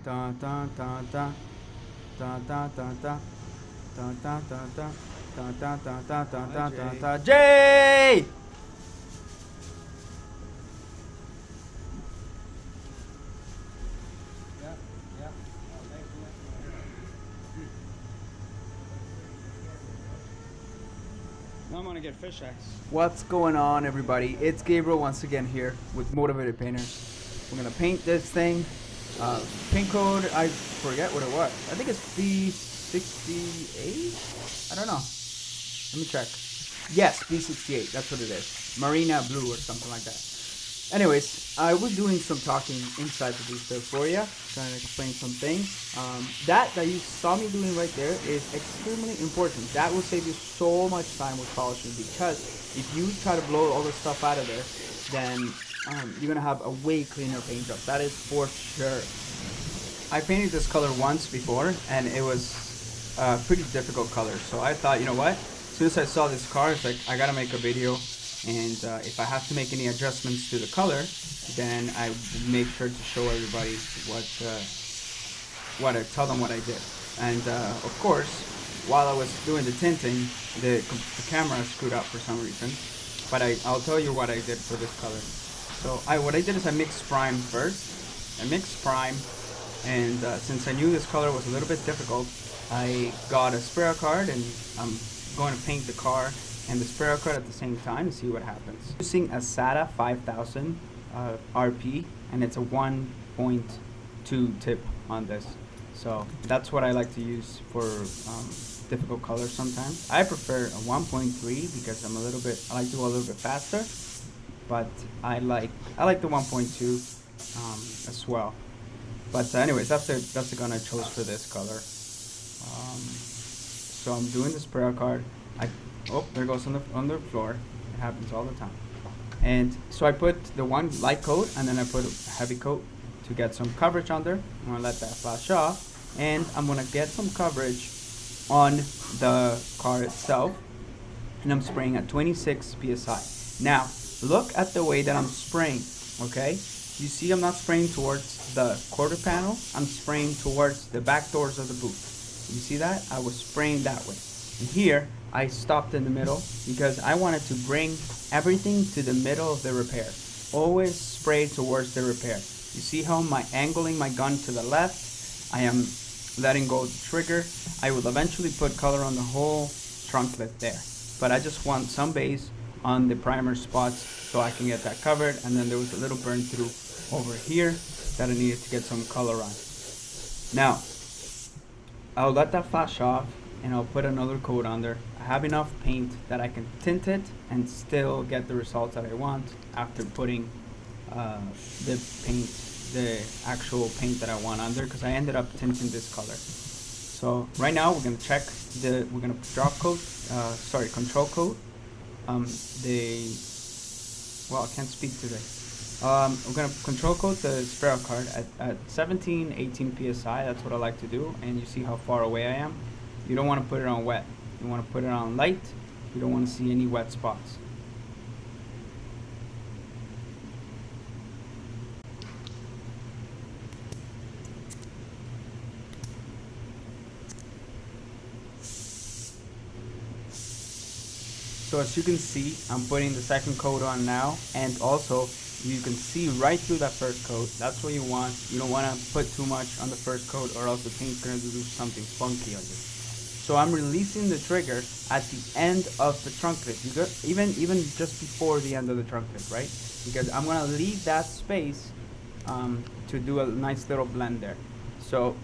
Da da da da da da da da da da da da da da da da da da da Jay! Now I'm gonna get fish eggs. What's going on, everybody? It's Gabriel once again here with Motivated Painters. We're gonna paint this thing. Paint code, I forget what it was. I think it's B68? I don't know. Let me check. Yes, B68, that's what it is. Marina blue or something like that. Anyways, I was doing some talking inside the booster for you, trying to explain some things. That you saw me doing right there is extremely important. That will save you so much time with polishing, because if you try to blow all the stuff out of there, then you're gonna have a way cleaner paint job. That is for sure. I painted this color once before, and it was a pretty difficult color. So I thought, you know what? As soon as I saw this car, it's like, I gotta make a video. And if I have to make any adjustments to the color, then I make sure to show everybody what I tell them what I did. And of course, while I was doing the tinting, the camera screwed up for some reason. But I'll tell you what I did for this color. So what I did is I mixed prime first. I mixed prime, and since I knew this color was a little bit difficult, I got a sprayer card, and I'm going to paint the car and the sprayer card at the same time to see what happens. Using a SATA 5000 RP, and it's a 1.2 tip on this. So that's what I like to use for difficult colors sometimes. I prefer a 1.3 because I like to go a little bit faster, but I like the 1.2 as well. But anyways, that's the gun I chose for this color. So I'm doing the sprayer card. Oh, there it goes on the floor. It happens all the time. And so I put the one light coat, and then I put a heavy coat to get some coverage under. I'm gonna let that flash off, and I'm gonna get some coverage on the car itself, and I'm spraying at 26 psi. Now look at the way that I'm spraying. Okay, you see I'm not spraying towards the quarter panel. I'm spraying towards the back doors of the booth. You see that? I was spraying that way. And here I stopped in the middle because I wanted to bring everything to the middle of the repair. Always spray towards the repair. You see how I'm angling my gun to the left? I am letting go of the trigger. I will eventually put color on the whole trunklet there, but I just want some base on the primer spots so I can get that covered. And then there was a little burn through over here that I needed to get some color on. Now I'll let that flash off, and I'll put another coat on there. I have enough paint that I can tint it and still get the results that I want after putting the actual paint that I want under, because I ended up tinting this color. So right now we're gonna check we're gonna control coat. I can't speak today. We're gonna control coat the sprayer card at 17, 18 psi. That's what I like to do, and you see how far away I am. You don't want to put it on wet. You want to put it on light. You don't want to see any wet spots. So as you can see, I'm putting the second coat on now, and also you can see right through that first coat. That's what you want. You don't want to put too much on the first coat, or else the paint's going to do something funky on you. So I'm releasing the trigger at the end of the trunklet, even just before the end of the trunklet, right? Because I'm gonna leave that space to do a nice little blend there. So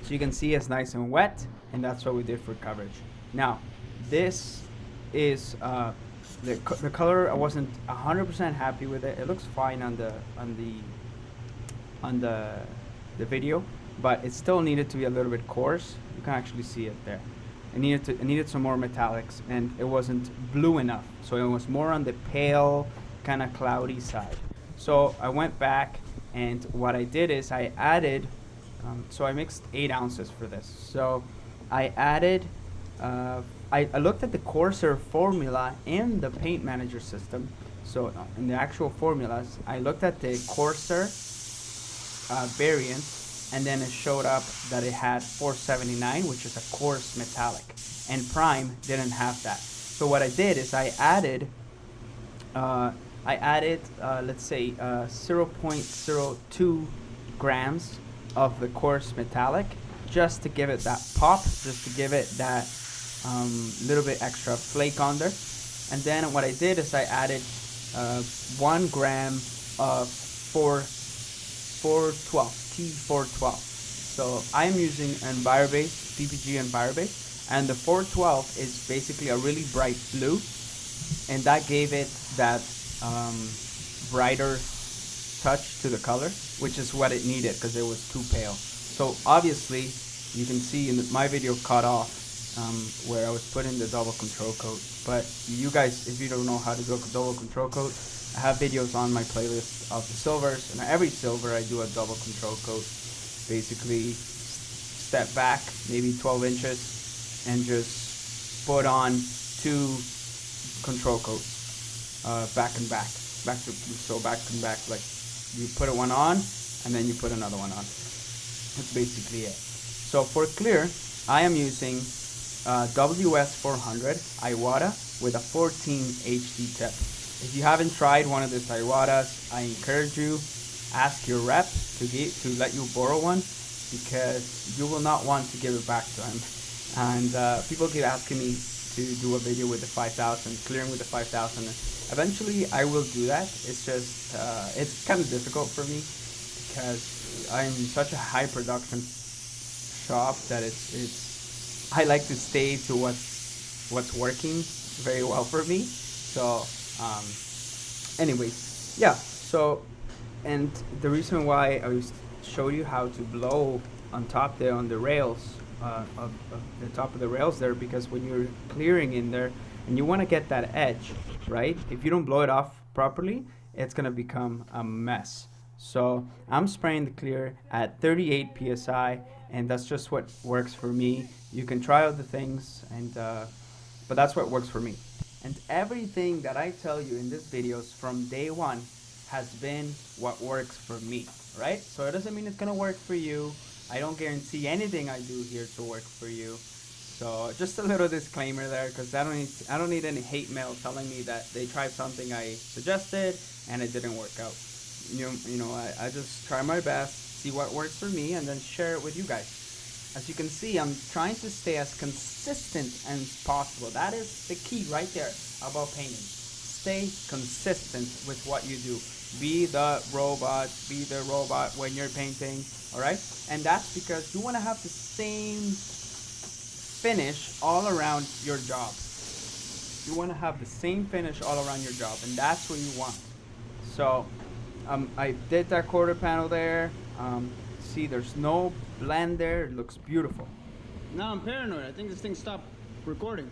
you can see it's nice and wet, and that's what we did for coverage. Now this is the color. I wasn't 100% happy with it. It looks fine on the video, but it still needed to be a little bit coarse. You can actually see it there. It needed some more metallics, and it wasn't blue enough, so it was more on the pale, kind of cloudy side. So I went back, and what I did is I added, so I mixed 8 ounces for this. So I added, I looked at the coarser formula in the paint manager system. So in the actual formulas, I looked at the coarser variant, and then it showed up that it had 479, which is a coarse metallic, and Prime didn't have that. So what I did is let's say 0.02 grams of the coarse metallic, just to give it that pop, just to give it that little bit extra flake on there. And then what I did is I added 1 gram of 412 T412. So I'm using EnviroBase, PPG EnviroBase, and the 412 is basically a really bright blue, and that gave it that brighter touch to the color, which is what it needed because it was too pale. So obviously you can see in my video cut off where I was putting the double control coat. But you guys, if you don't know how to do a double control coat, I have videos on my playlist of the silvers, and every silver I do a double control coat. Basically step back maybe 12 inches and just put on 2 control coats, back and back, back and back, like you put one on and then you put another one on. That's basically it. So for clear, I am using WS400 IWATA with a 14 HD tip. If you haven't tried one of these IWATAs, I encourage you, ask your rep to let you borrow one, because you will not want to give it back to him. And people keep asking me to do a video with the 5000, clearing with the 5000. Eventually I will do that. It's just it's kind of difficult for me because I'm such a high production shop that it's I like to stay to what's working very well for me. So anyways, yeah. So, and the reason why I showed you how to blow on top there on the rails, of the top of the rails there, because when you're clearing in there and you want to get that edge, right? If you don't blow it off properly, it's gonna become a mess. So I'm spraying the clear at 38 psi, and that's just what works for me. You can try other things, and but that's what works for me. And everything that I tell you in these videos from day one has been what works for me, right? So it doesn't mean it's gonna work for you. I don't guarantee anything I do here to work for you. So just a little disclaimer there, because I don't need any hate mail telling me that they tried something I suggested and it didn't work out. You know, I just try my best, see what works for me, and then share it with you guys. As you can see, I'm trying to stay as consistent as possible. That is the key right there about painting. Stay consistent with what you do. Be the robot when you're painting, all right? And that's because you want to have the same finish all around your job. You want to have the same finish all around your job, and that's what you want. So I did that quarter panel there. See, there's no blend there. It looks beautiful. Now I'm paranoid. I think this thing stopped recording.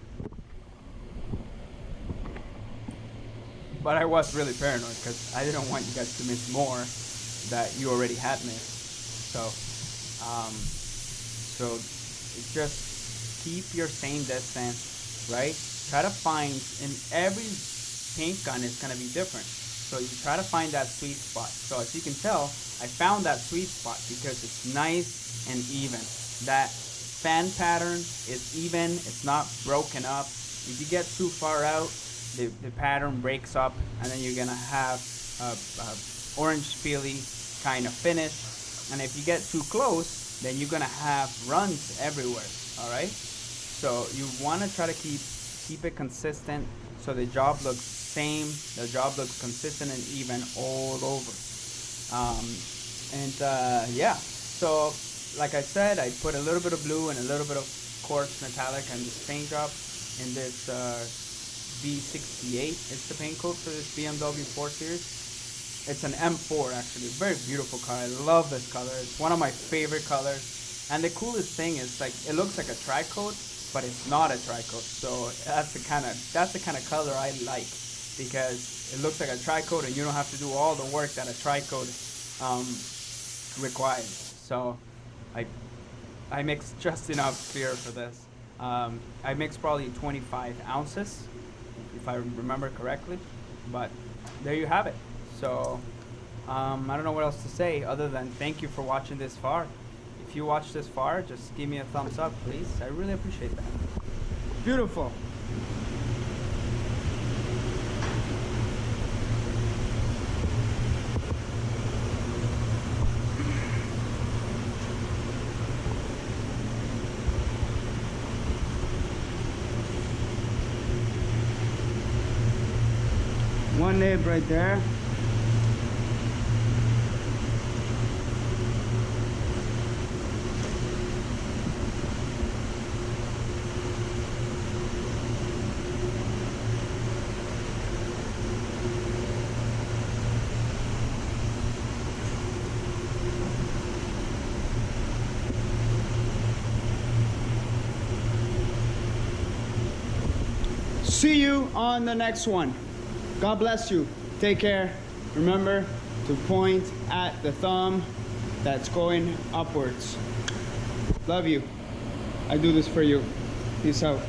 But I was really paranoid because I didn't want you guys to miss more that you already had missed. So, just keep your same distance, right? Try to find, in every paint gun is gonna be different. So you try to find that sweet spot. So as you can tell, I found that sweet spot because it's nice and even. That fan pattern is even, it's not broken up. If you get too far out, the pattern breaks up, and then you're gonna have a orange peely kind of finish. And if you get too close, then you're gonna have runs everywhere. All right. So you want to try to keep it consistent, so the job looks same. The job looks consistent and even all over. Yeah. So like I said, I put a little bit of blue and a little bit of coarse metallic and this paint job in this B68. It's the paint code for this BMW 4 Series. It's an M4 actually. Very beautiful car. I love this color. It's one of my favorite colors. And the coolest thing is, like, it looks like a tri-coat, but it's not a tri-coat. So that's the kind of color I like, because it looks like a tri-coat and you don't have to do all the work that a tri-coat requires. So I mixed just enough clear for this. I mixed probably 25 ounces, if I remember correctly. But there you have it. So I don't know what else to say other than thank you for watching this far. if you watch this far, just give me a thumbs up, please. I really appreciate that. Beautiful. One nib right there. See you on the next one. God bless you. Take care. Remember to point at the thumb that's going upwards. Love you. I do this for you. Peace out.